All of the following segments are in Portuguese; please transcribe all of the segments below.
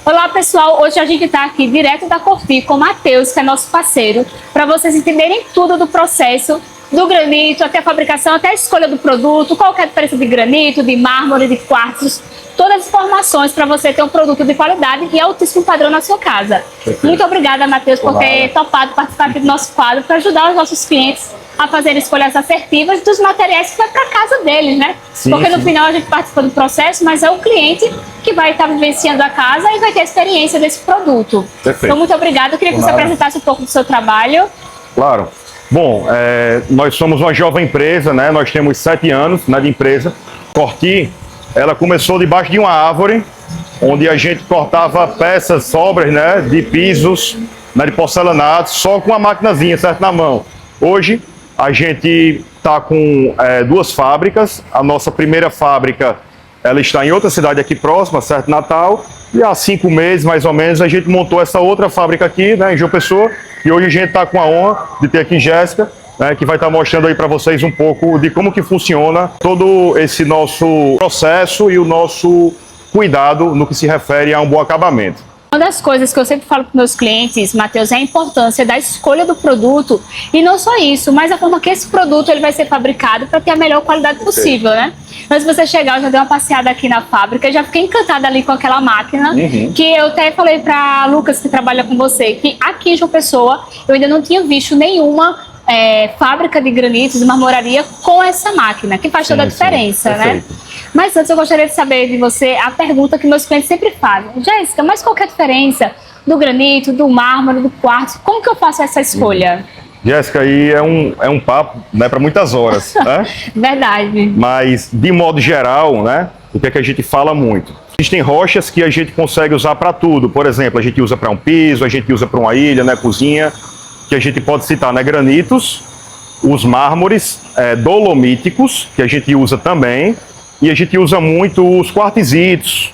Olá pessoal, hoje a gente está aqui direto da Corfi com o Matheus, que é nosso parceiro, para vocês entenderem tudo do processo do granito, até a fabricação, até a escolha do produto, qual é a diferença de granito, de mármore, de quartzos, todas as informações para você ter um produto de qualidade e altíssimo padrão na sua casa. Perfeito. Muito obrigada, Matheus, por ter topado participar aqui do nosso quadro para ajudar os nossos clientes a fazer escolhas assertivas dos materiais que vai para casa deles, né? Sim, porque no final a gente participa do processo, mas é o cliente que vai estar vivenciando a casa e vai ter a experiência desse produto. Perfeito. Então, muito obrigada. Eu queria que você apresentasse um pouco do seu trabalho. Claro. Bom, nós somos uma jovem empresa, né? Nós temos 7 anos, né, de empresa. Corfi, ela começou debaixo de uma árvore, onde a gente cortava peças, sobras, né, de pisos, né, de porcelanato, só com uma maquinazinha, certo, na mão. Hoje, a gente está com 2 fábricas. A nossa primeira fábrica, ela está em outra cidade aqui próxima, certo, Natal. E há 5 meses, mais ou menos, a gente montou essa outra fábrica aqui, né, em João Pessoa. E hoje a gente está com a honra de ter aqui Jéssica, né, que vai estar mostrando aí para vocês um pouco de como que funciona todo esse nosso processo e o nosso cuidado no que se refere a um bom acabamento. Uma das coisas que eu sempre falo para meus clientes, Matheus, é a importância da escolha do produto e não só isso, mas a forma que esse produto ele vai ser fabricado para ter a melhor qualidade possível, né? Antes de você chegar, eu já dei uma passeada aqui na fábrica, já fiquei encantada ali com aquela máquina, que eu até falei para Lucas, que trabalha com você, que aqui em João Pessoa eu ainda não tinha visto nenhuma fábrica de granitos e marmoraria com essa máquina, que faz toda a diferença, né? Mas antes eu gostaria de saber de você a pergunta que meus clientes sempre fazem. Jéssica, mas qual que é a diferença do granito, do mármore, do quartzo? Como que eu faço essa escolha? Jéssica, aí é um papo, né, para muitas horas, né? Verdade. Mas, de modo geral, né, o que é que a gente fala muito? Existem rochas que a gente consegue usar para tudo. Por exemplo, a gente usa para um piso, a gente usa para uma ilha, né, cozinha, que a gente pode citar, né, granitos, os mármores dolomíticos, que a gente usa também, e a gente usa muito os quartzitos,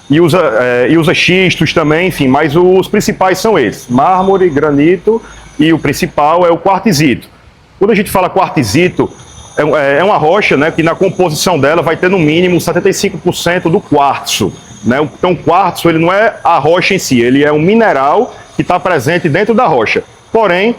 e usa xistos também, enfim, mas os principais são esses, mármore, granito, e o principal é o quartzito. Quando a gente fala quartzito, é uma rocha, né, que na composição dela vai ter no mínimo 75% do quartzo, né? Então o quartzo, ele não é a rocha em si, ele é um mineral que está presente dentro da rocha. Porém,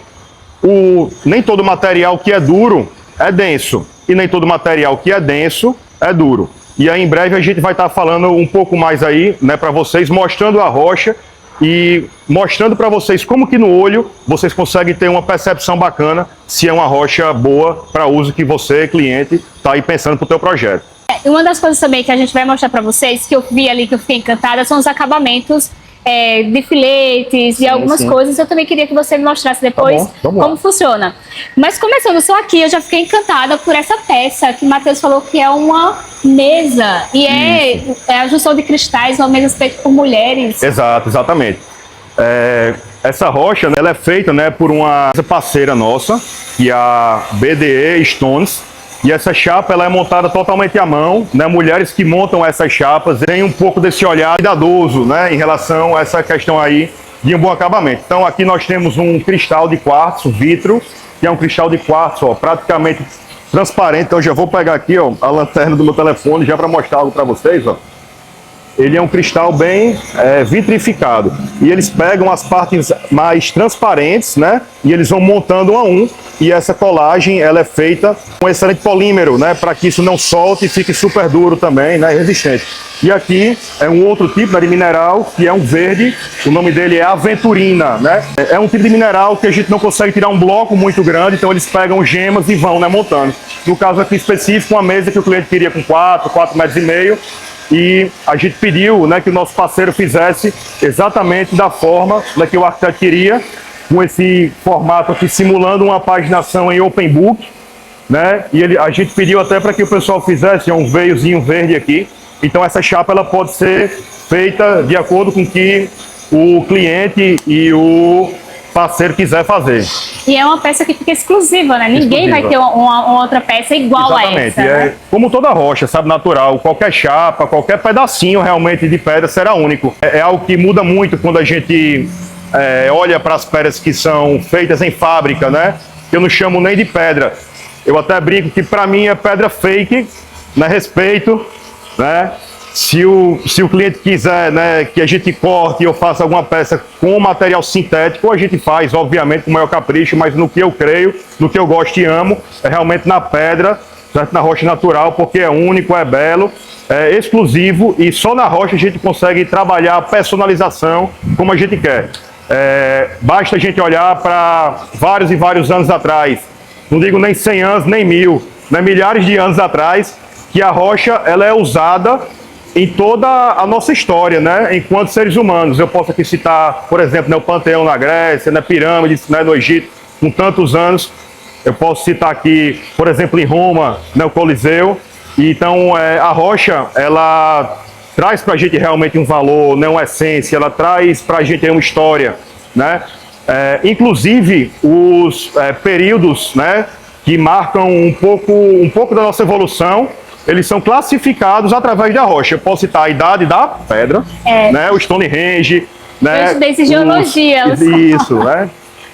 nem todo material que é duro é denso, e nem todo material que é denso é duro. E aí em breve a gente vai estar falando um pouco mais aí, né, para vocês, mostrando a rocha e mostrando para vocês como que no olho vocês conseguem ter uma percepção bacana se é uma rocha boa para uso que você, cliente, está aí pensando para o teu projeto. Uma das coisas também que a gente vai mostrar para vocês, que eu vi ali, que eu fiquei encantada, são os acabamentos de filetes e algumas coisas. Eu também queria que você me mostrasse depois como funciona. Mas começando só aqui, eu já fiquei encantada por essa peça que o Matheus falou que é uma mesa. E é a junção de cristais, uma mesa feita por mulheres. Exatamente. Essa rocha, né, ela é feita, né, por uma parceira nossa, que é a BDE Stones. E essa chapa, ela é montada totalmente à mão, né? Mulheres que montam essas chapas têm um pouco desse olhar cuidadoso, né, em relação a essa questão aí de um bom acabamento. Então aqui nós temos um cristal de quartzo, vitro, que é um cristal de quartzo, ó, praticamente transparente. Então já vou pegar aqui, ó, a lanterna do meu telefone já para mostrar algo para vocês, ó. Ele é um cristal bem vitrificado. E eles pegam as partes mais transparentes, né? E eles vão montando um a um. E essa colagem, ela é feita com excelente polímero, né? Para que isso não solte e fique super duro também, né? Resistente. E aqui é um outro tipo, né, de mineral, que é um verde. O nome dele é aventurina, né? É um tipo de mineral que a gente não consegue tirar um bloco muito grande. Então eles pegam gemas e vão, né, montando. No caso aqui específico, uma mesa que o cliente queria com 4,5 metros. E a gente pediu, né, que o nosso parceiro fizesse exatamente da forma, né, que o arquiteto queria, com esse formato aqui simulando uma paginação em Open Book, né? E a gente pediu até para que o pessoal fizesse um veiozinho verde aqui. Então essa chapa ela pode ser feita de acordo com o que o cliente e o parceiro quiser fazer. E é uma peça que fica exclusiva, né? Ninguém vai ter uma outra peça igual a essa. Né? Como toda rocha, sabe, natural. Qualquer chapa, qualquer pedacinho realmente de pedra será único. É algo que muda muito quando a gente olha para as pedras que são feitas em fábrica, né? Eu não chamo nem de pedra. Eu até brinco que para mim é pedra fake, né? Respeito, né? Se o cliente quiser, né, que a gente corte ou faça alguma peça com material sintético, a gente faz, obviamente, com o maior capricho, mas no que eu creio, no que eu gosto e amo, é realmente na pedra, certo? Na rocha natural, porque é único, é belo, é exclusivo e só na rocha a gente consegue trabalhar a personalização como a gente quer. Basta a gente olhar para vários e vários anos atrás, não digo nem 100 anos, nem 1000, né, milhares de anos atrás, que a rocha ela é usada em toda a nossa história, né? Enquanto seres humanos. Eu posso aqui citar, por exemplo, né, o Panteão na Grécia, né, pirâmides, né, no Egito, com tantos anos. Eu posso citar aqui, por exemplo, em Roma, né, o Coliseu. Então, a rocha, ela traz para a gente realmente um valor, né, uma essência, ela traz para a gente uma história, né? Inclusive, os períodos, né, que marcam um pouco da nossa evolução, eles são classificados através da rocha. Eu posso citar a idade da pedra, né, o Stonehenge, né, eu estudei essa geologia. Isso, né?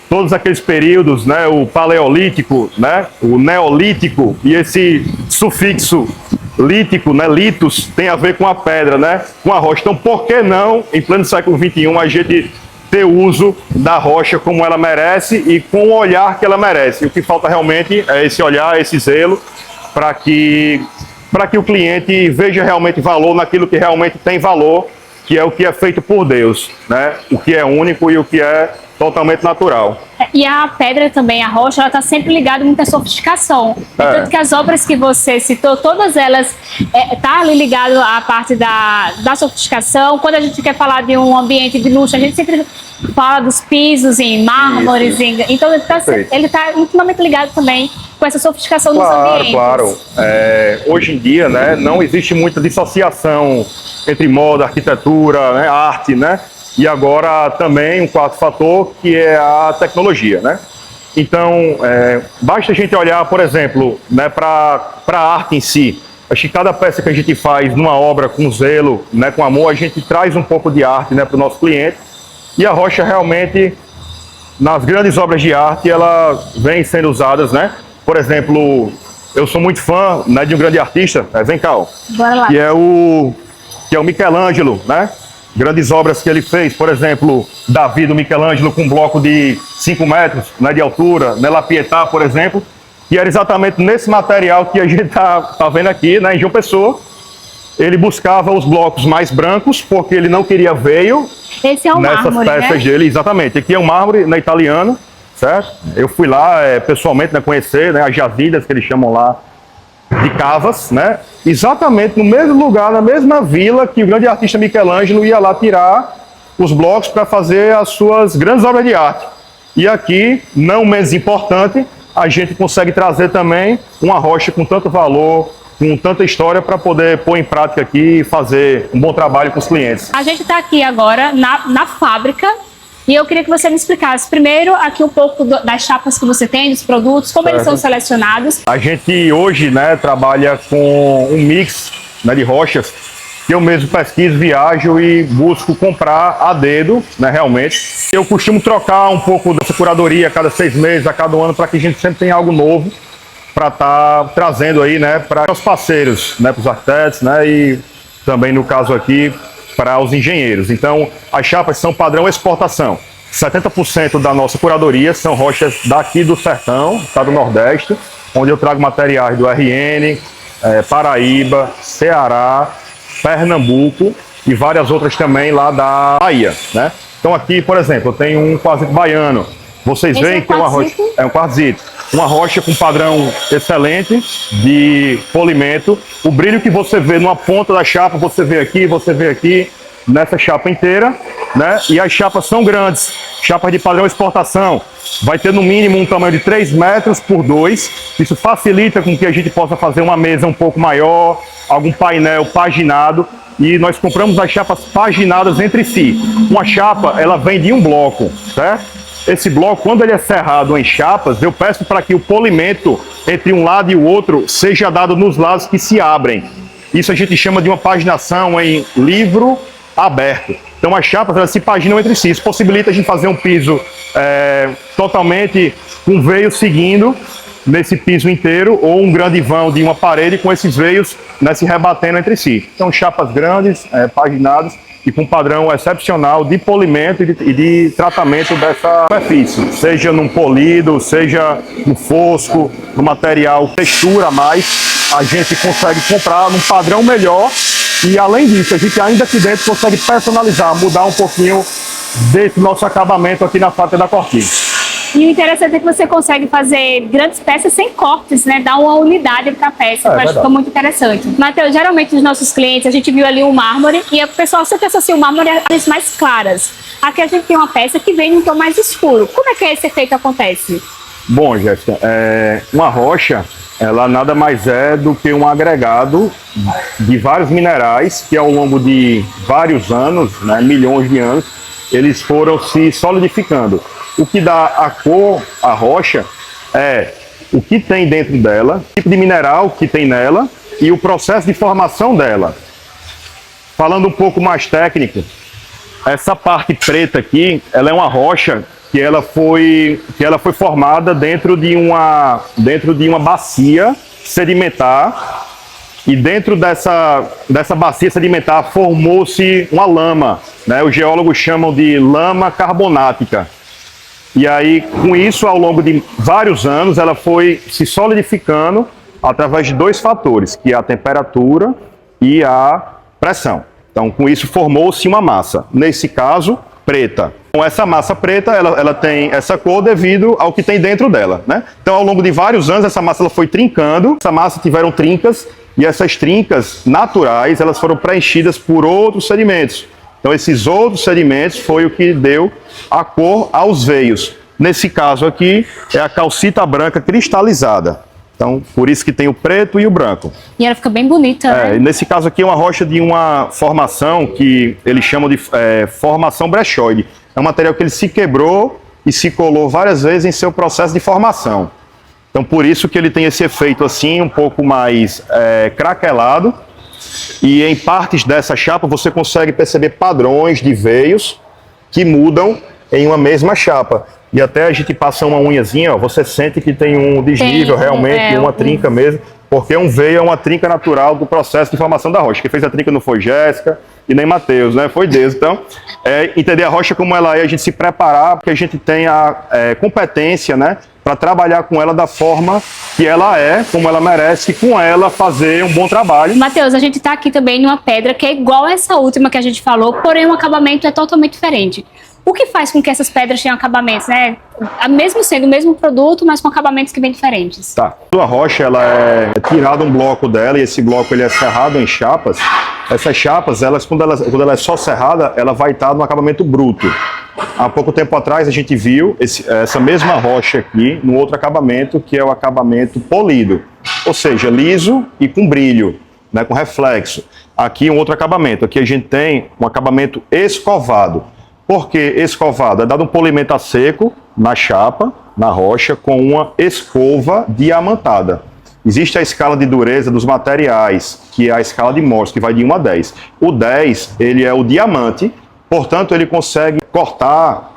Todos aqueles períodos, né, o paleolítico, né, o neolítico e esse sufixo lítico, né, litos, tem a ver com a pedra, né, com a rocha. Então, por que não, em pleno século XXI, a gente ter uso da rocha como ela merece e com o olhar que ela merece? O que falta realmente é esse olhar, esse zelo, para que o cliente veja realmente valor naquilo que realmente tem valor, que é o que é feito por Deus, né? O que é único e o que é totalmente natural. E a pedra também, a rocha, ela está sempre ligada a muita sofisticação. Tanto que as obras que você citou, todas elas tá ali ligado à parte da sofisticação. Quando a gente quer falar de um ambiente de luxo, a gente sempre fala dos pisos em mármores. Então ele está intimamente ligado também com essa sofisticação dos ambientes. Claro. Hoje em dia, né, não existe muita dissociação entre moda, arquitetura, né, arte, né? E agora também um quarto fator, que é a tecnologia, né? Então, basta a gente olhar, por exemplo, né, para a arte em si. Acho que cada peça que a gente faz numa obra com zelo, né, com amor, a gente traz um pouco de arte, né, para o nosso cliente. E a rocha realmente, nas grandes obras de arte, ela vem sendo usadas, né? Por exemplo, eu sou muito fã, né, de um grande artista, vem cá, Bora lá. que é o Michelangelo, né? Grandes obras que ele fez, por exemplo, Davi do Michelangelo com um bloco de 5 metros, né, de altura, né, La Pietà, por exemplo, que era exatamente nesse material que a gente tá vendo aqui, né, em João Pessoa. Ele buscava os blocos mais brancos, porque ele não queria veio. Esse é o nessas mármore, peças né? dele, exatamente. Aqui é um mármore, na italiano, certo? Eu fui lá pessoalmente, né, conhecer, né, as jazidas que eles chamam lá de cavas, né? Exatamente no mesmo lugar, na mesma vila que o grande artista Michelangelo ia lá tirar os blocos para fazer as suas grandes obras de arte. E aqui, não menos importante, a gente consegue trazer também uma rocha com tanto valor, com tanta história, para poder pôr em prática aqui e fazer um bom trabalho com os clientes. A gente está aqui agora na fábrica e eu queria que você me explicasse primeiro aqui um pouco das chapas que você tem, dos produtos, como eles são selecionados. A gente hoje, né, trabalha com um mix, né, de rochas que eu mesmo pesquiso, viajo e busco comprar a dedo, né, realmente. Eu costumo trocar um pouco dessa curadoria a cada 6 meses, a cada ano, para que a gente sempre tenha algo novo para estar trazendo aí, né, para os parceiros, né, para os arquitetos, né, e também no caso aqui para os engenheiros. Então, as chapas são padrão exportação. 70% da nossa curadoria são rochas daqui do sertão, estado do Nordeste, onde eu trago materiais do RN, Paraíba, Ceará, Pernambuco e várias outras também lá da Bahia, né? Então aqui, por exemplo, eu tenho um quartzito baiano. Vocês veem que é uma rocha, um quartzito, uma rocha com padrão excelente de polimento. O brilho que você vê numa ponta da chapa, você vê aqui nessa chapa inteira, né? E as chapas são grandes, chapas de padrão exportação. Vai ter no mínimo um tamanho de 3 metros por 2. Isso facilita com que a gente possa fazer uma mesa um pouco maior, algum painel paginado. E nós compramos as chapas paginadas entre si. Uma chapa, ela vem de um bloco, certo? Esse bloco, quando ele é serrado em chapas, eu peço para que o polimento entre um lado e o outro seja dado nos lados que se abrem. Isso a gente chama de uma paginação em livro aberto. Então as chapas, elas se paginam entre si. Isso possibilita a gente fazer um piso totalmente com veio seguindo nesse piso inteiro ou um grande vão de uma parede com esses veios, né, se rebatendo entre si. Então, chapas grandes, paginadas e com padrão excepcional de polimento e de tratamento dessa superfície, seja num polido, seja no fosco, no material textura a mais, a gente consegue comprar num padrão melhor e, além disso, a gente ainda aqui dentro consegue personalizar, mudar um pouquinho desse nosso acabamento aqui na fábrica da Cortina. E o interessante é que você consegue fazer grandes peças sem cortes, né? Dar uma unidade para a peça, que eu acho que ficou muito interessante. Matheus, geralmente os nossos clientes, a gente viu ali um mármore e o pessoal sempre associa o mármore a cores mais claras. Aqui a gente tem uma peça que vem num tom mais escuro. Como é que esse efeito acontece? Bom, Jéssica, uma rocha, ela nada mais é do que um agregado de vários minerais que ao longo de vários anos, né, milhões de anos, eles foram se solidificando. O que dá a cor à rocha é o que tem dentro dela, o tipo de mineral que tem nela e o processo de formação dela. Falando um pouco mais técnico, essa parte preta aqui, ela é uma rocha que ela foi formada dentro de uma bacia sedimentar, e dentro dessa bacia sedimentar formou-se uma lama, né? Os geólogos chamam de lama carbonática. E aí, com isso, ao longo de vários anos, ela foi se solidificando através de dois fatores, que é a temperatura e a pressão. Então, com isso, formou-se uma massa, nesse caso, preta. Com essa massa preta, ela tem essa cor devido ao que tem dentro dela, né? Então, ao longo de vários anos, essa massa ela foi trincando, essa massa tiveram trincas, e essas trincas naturais, elas foram preenchidas por outros sedimentos. Então, esses outros sedimentos foi o que deu a cor aos veios. Nesse caso aqui, é a calcita branca cristalizada. Então, por isso que tem o preto e o branco. E ela fica bem bonita, né? Nesse caso aqui é uma rocha de uma formação que eles chamam de formação brechoide. É um material que ele se quebrou e se colou várias vezes em seu processo de formação. Então, por isso que ele tem esse efeito assim, um pouco mais craquelado. E em partes dessa chapa você consegue perceber padrões de veios que mudam em uma mesma chapa. E até a gente passa uma unhazinha, ó, você sente que tem um desnível realmente, uma trinca mesmo, porque um veio é uma trinca natural do processo de formação da rocha. Quem fez a trinca não foi Jéssica e nem Matheus, né? Foi Deus. Então, entender a rocha como ela é, a gente se preparar, porque a gente tem a competência, né, para trabalhar com ela da forma que ela é, como ela merece, e com ela fazer um bom trabalho. Matheus, a gente está aqui também numa pedra que é igual a essa última que a gente falou, porém o acabamento é totalmente diferente. O que faz com que essas pedras tenham acabamentos, né? Mesmo sendo o mesmo produto, mas com acabamentos que bem diferentes. Tá. A rocha, ela é tirado um bloco dela e esse bloco ele é serrado em chapas. Essas chapas, quando ela é só serrada, ela vai estar no acabamento bruto. Há pouco tempo atrás a gente viu essa mesma rocha aqui no outro acabamento, que é o acabamento polido. Ou seja, liso e com brilho, né, com reflexo. Aqui um outro acabamento. Aqui a gente tem um acabamento escovado. Por que escovado? É dado um polimento a seco na chapa, na rocha, com uma escova diamantada. Existe a escala de dureza dos materiais, que é a escala de Mohs, que vai de 1 a 10. O 10, ele é o diamante, portanto, ele consegue cortar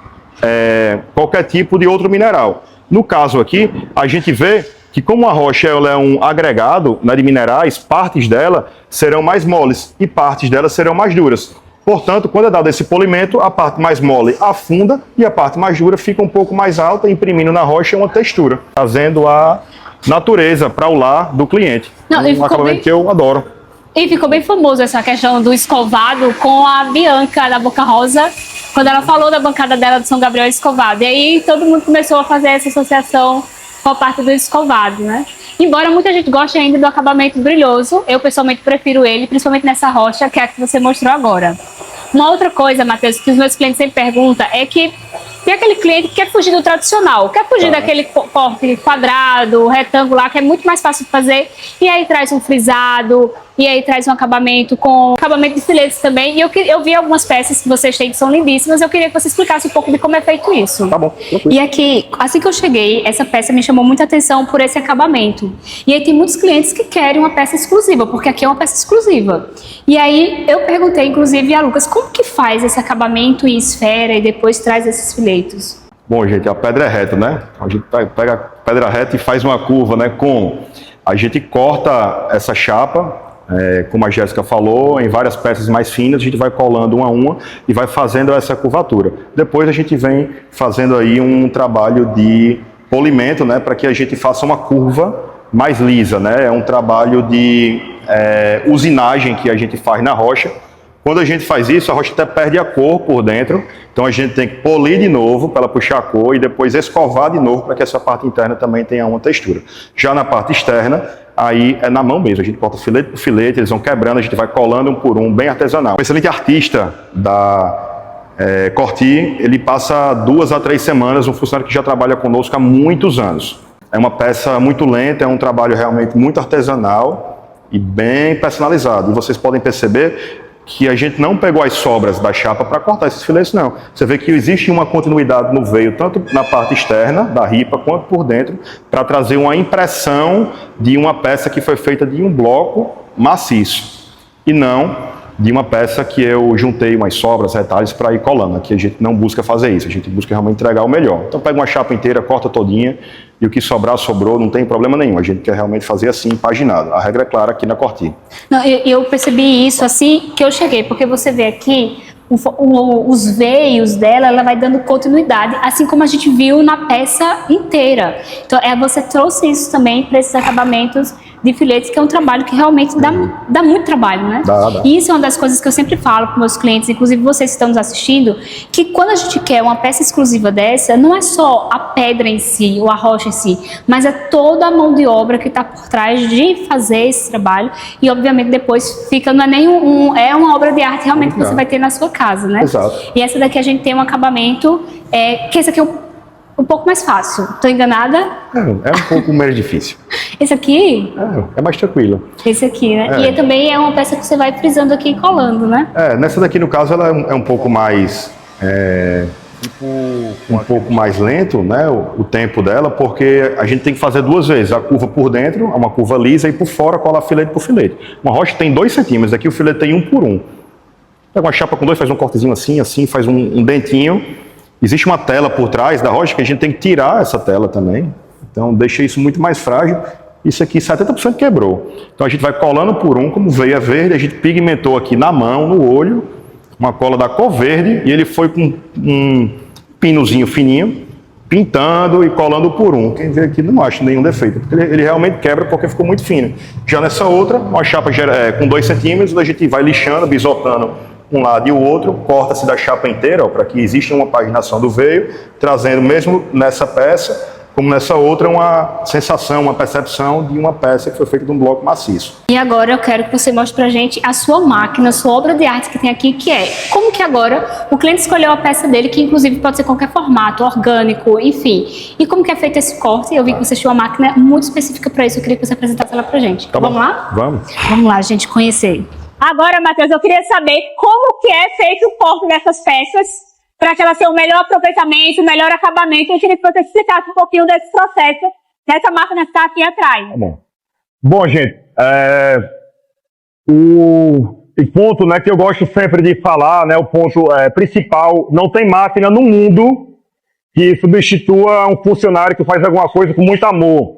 qualquer tipo de outro mineral. No caso aqui, a gente vê que como a rocha ela é um agregado, né, de minerais, partes dela serão mais moles e partes dela serão mais duras. Portanto, quando é dado esse polimento, a parte mais mole afunda e a parte mais dura fica um pouco mais alta, imprimindo na rocha uma textura, trazendo a natureza para o lar do cliente. Um acabamento que eu adoro. E ficou bem famoso essa questão do escovado com a Bianca da Boca Rosa, quando ela falou da bancada dela do São Gabriel escovado. E aí todo mundo começou a fazer essa associação com a parte do escovado, né? Embora muita gente goste ainda do acabamento brilhoso, eu pessoalmente prefiro ele, principalmente nessa rocha, que é a que você mostrou agora. Uma outra coisa, Matheus, que os meus clientes sempre perguntam é que tem aquele cliente que quer fugir do tradicional, quer fugir daquele corte quadrado, retangular, que é muito mais fácil de fazer, e aí traz um frisado, e aí traz um acabamento com acabamento de filetes também. E eu vi algumas peças que vocês têm que são lindíssimas, eu queria que você explicasse um pouco de como é feito isso. Tá bom. E aqui, assim que eu cheguei, essa peça me chamou muita atenção por esse acabamento. E aí tem muitos clientes que querem uma peça exclusiva, porque aqui é uma peça exclusiva. E aí eu perguntei, inclusive, a Lucas, como que faz esse acabamento em esfera e depois traz esses filetos? Bom, gente, a pedra é reta, né? A gente pega pedra reta e faz uma curva, né? A gente corta essa chapa, como a Jéssica falou, em várias peças mais finas, a gente vai colando uma a uma e vai fazendo essa curvatura. Depois a gente vem fazendo aí um trabalho de polimento, né, para que a gente faça uma curva mais lisa, né? É um trabalho de usinagem que a gente faz na rocha. Quando a gente faz isso, a rocha até perde a cor por dentro, então a gente tem que polir de novo para ela puxar a cor e depois escovar de novo para que essa parte interna também tenha uma textura. Já na parte externa, aí é na mão mesmo, a gente corta filete por filete, eles vão quebrando, a gente vai colando um por um, bem artesanal. O excelente artista da Corti, ele passa 2 a 3 semanas, um funcionário que já trabalha conosco há muitos anos. É uma peça muito lenta, é um trabalho realmente muito artesanal e bem personalizado. E vocês podem perceber que a gente não pegou as sobras da chapa para cortar esses filetes, não. Você vê que existe uma continuidade no veio, tanto na parte externa da ripa, quanto por dentro, para trazer uma impressão de uma peça que foi feita de um bloco maciço, e não de uma peça que eu juntei umas sobras, retalhos para ir colando. Aqui a gente não busca fazer isso, a gente busca realmente entregar o melhor. Então pega uma chapa inteira, corta todinha, e o que sobrar, sobrou, não tem problema nenhum. A gente quer realmente fazer assim, paginado. A regra é clara aqui na Corti. Não, eu percebi isso assim que eu cheguei, porque você vê aqui os veios dela, ela vai dando continuidade, assim como a gente viu na peça inteira. Então, você trouxe isso também para esses acabamentos de filetes, que é um trabalho que realmente dá muito trabalho, né? Dá. E isso é uma das coisas que eu sempre falo para meus clientes, inclusive vocês que estão nos assistindo, que quando a gente quer uma peça exclusiva dessa, não é só a pedra em si, ou a rocha em si, mas é toda a mão de obra que está por trás de fazer esse trabalho, e obviamente depois fica, não é nem é uma obra de arte realmente que você vai ter na sua casa, né? Exato. E essa daqui a gente tem um acabamento, que esse aqui é um pouco mais fácil. Estou enganada? É um pouco menos difícil. Esse aqui? É mais tranquilo. Esse aqui, né? E também é uma peça que você vai frisando aqui e colando, né? Nessa daqui, no caso, ela é um pouco mais... um pouco mais lento, né, o tempo dela, porque a gente tem que fazer 2 vezes, a curva por dentro, uma curva lisa, e por fora colar filete por filete. Uma rocha tem 2 centímetros, aqui o filete tem 1 por 1. Pega uma chapa com 2, faz um cortezinho assim, faz um dentinho. Existe uma tela por trás da rocha que a gente tem que tirar essa tela também. Então deixa isso muito mais frágil. Isso aqui 70% quebrou. Então a gente vai colando por um, como veio é verde, a gente pigmentou aqui na mão, no olho, uma cola da cor verde, e ele foi com um pinozinho fininho, pintando e colando por um. Quem vê aqui não acha nenhum defeito, porque ele realmente quebra porque ficou muito fino. Já nessa outra, uma chapa com 2 centímetros, a gente vai lixando, bisotando um lado e o outro, corta-se da chapa inteira, para que exista uma paginação do veio, trazendo mesmo nessa peça, como nessa outra, uma sensação, uma percepção de uma peça que foi feita de um bloco maciço. E agora eu quero que você mostre pra gente a sua máquina, a sua obra de arte que tem aqui, que é como que agora o cliente escolheu a peça dele, que inclusive pode ser qualquer formato, orgânico, enfim. E como que é feito esse corte? Eu vi que você tinha uma máquina muito específica para isso, eu queria que você apresentasse ela pra gente. Tá bom. Vamos lá? Vamos. Vamos lá, gente, conhecer. Agora, Matheus, eu queria saber como que é feito o corte dessas peças para que elas tenham o melhor aproveitamento, o melhor acabamento. Eu queria que você explicasse um pouquinho desse processo, dessa máquina que está aqui atrás. Tá bom. Bom, gente, o ponto, né, que eu gosto sempre de falar, né, o ponto principal, não tem máquina no mundo que substitua um funcionário que faz alguma coisa com muito amor.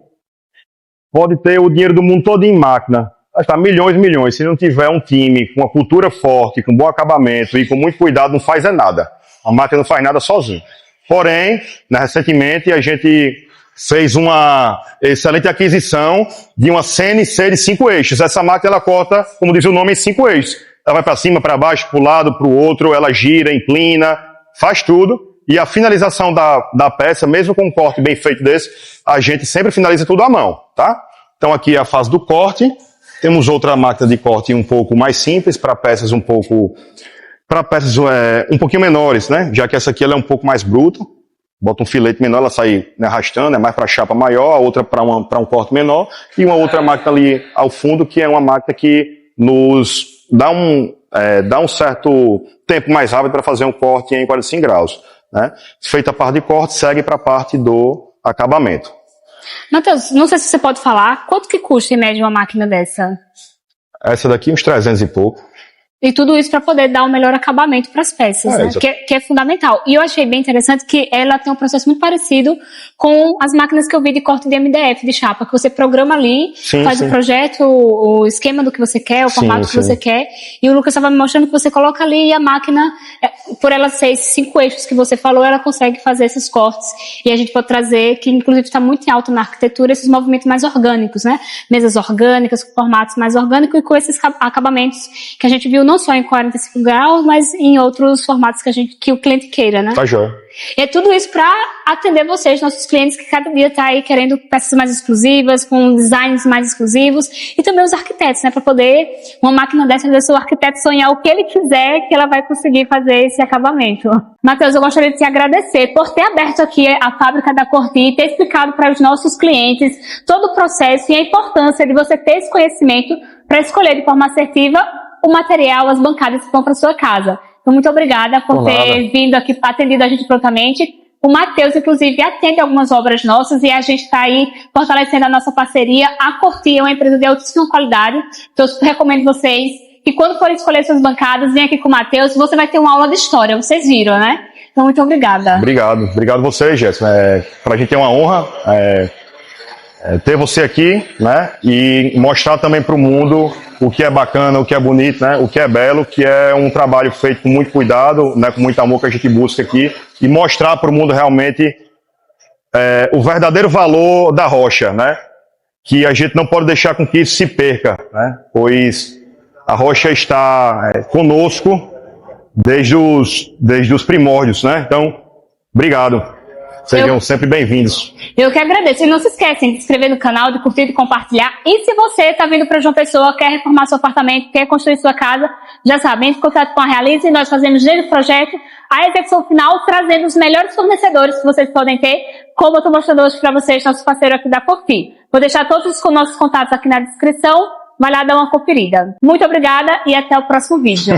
Pode ter o dinheiro do mundo todo em máquina, gastar milhões e milhões. Se não tiver um time com uma cultura forte, com bom acabamento e com muito cuidado, não faz nada. A máquina não faz nada sozinha. Porém, recentemente a gente fez uma excelente aquisição de uma CNC de 5 eixos. Essa máquina ela corta, como diz o nome, em 5 eixos. Ela vai para cima, para baixo, para o lado, para o outro, ela gira, inclina, faz tudo. E a finalização da peça, mesmo com um corte bem feito desse, a gente sempre finaliza tudo à mão, tá? Então aqui é a fase do corte. Temos outra máquina de corte um pouco mais simples, para peças um pouquinho menores, né? Já que essa aqui ela é um pouco mais bruta. Bota um filete menor, ela sai, né, arrastando, é mais para chapa maior, a outra para um corte menor, e uma outra máquina ali ao fundo, que é uma máquina que nos dá um certo tempo mais rápido para fazer um corte em 45 graus. Né? Feita a parte de corte, segue para a parte do acabamento. Matheus, não sei se você pode falar, quanto que custa em média uma máquina dessa? Essa daqui uns 300 e pouco. E tudo isso para poder dar um melhor acabamento para as peças, né? Que é fundamental. E eu achei bem interessante que ela tem um processo muito parecido com as máquinas que eu vi de corte de MDF, de chapa, que você programa ali, faz o projeto, o esquema do que você quer, o formato que você quer, e o Lucas estava me mostrando que você coloca ali e a máquina, por ela ser esses 5 eixos que você falou, ela consegue fazer esses cortes. E a gente pode trazer, que inclusive está muito em alta na arquitetura, esses movimentos mais orgânicos, né? Mesas orgânicas, com formatos mais orgânicos e com esses acabamentos que a gente viu não só em 45 graus, mas em outros formatos que o cliente queira, né? Tá joia. E é tudo isso para atender vocês, nossos clientes, que cada dia tá aí querendo peças mais exclusivas, com designs mais exclusivos, e também os arquitetos, né? Para poder, uma máquina dessa, fazer o arquiteto sonhar o que ele quiser, que ela vai conseguir fazer esse acabamento. Matheus, eu gostaria de te agradecer por ter aberto aqui a fábrica da Corti e ter explicado para os nossos clientes todo o processo e a importância de você ter esse conhecimento para escolher de forma assertiva o material, as bancadas que vão para sua casa. Então, muito obrigada por ter vindo aqui, atendido a gente prontamente. O Matheus, inclusive, atende algumas obras nossas e a gente está aí fortalecendo a nossa parceria. A Corti é uma empresa de altíssima qualidade, então eu recomendo vocês que quando forem escolher suas bancadas, venham aqui com o Matheus, você vai ter uma aula de história, vocês viram, né? Então, muito obrigada. Obrigado você, Jéssica. Pra gente é uma honra ter você aqui, né? E mostrar também para o mundo o que é bacana, o que é bonito, né? O que é belo, que é um trabalho feito com muito cuidado, né? Com muito amor que a gente busca aqui, e mostrar para o mundo realmente o verdadeiro valor da rocha, né? Que a gente não pode deixar com que isso se perca, né? Pois a rocha está conosco desde os primórdios, né? Então, obrigado. Sejam sempre bem-vindos. Eu que agradeço. E não se esquecem de se inscrever no canal, de curtir e compartilhar. E se você está vindo para João Pessoa, quer reformar seu apartamento, quer construir sua casa, já sabe, entre em contato com a Realize e nós fazemos desde o projeto a execução final, trazendo os melhores fornecedores que vocês podem ter, como eu estou mostrando hoje para vocês, nosso parceiro aqui da Corti. Vou deixar todos os nossos contatos aqui na descrição. Vai lá dar uma conferida. Muito obrigada e até o próximo vídeo.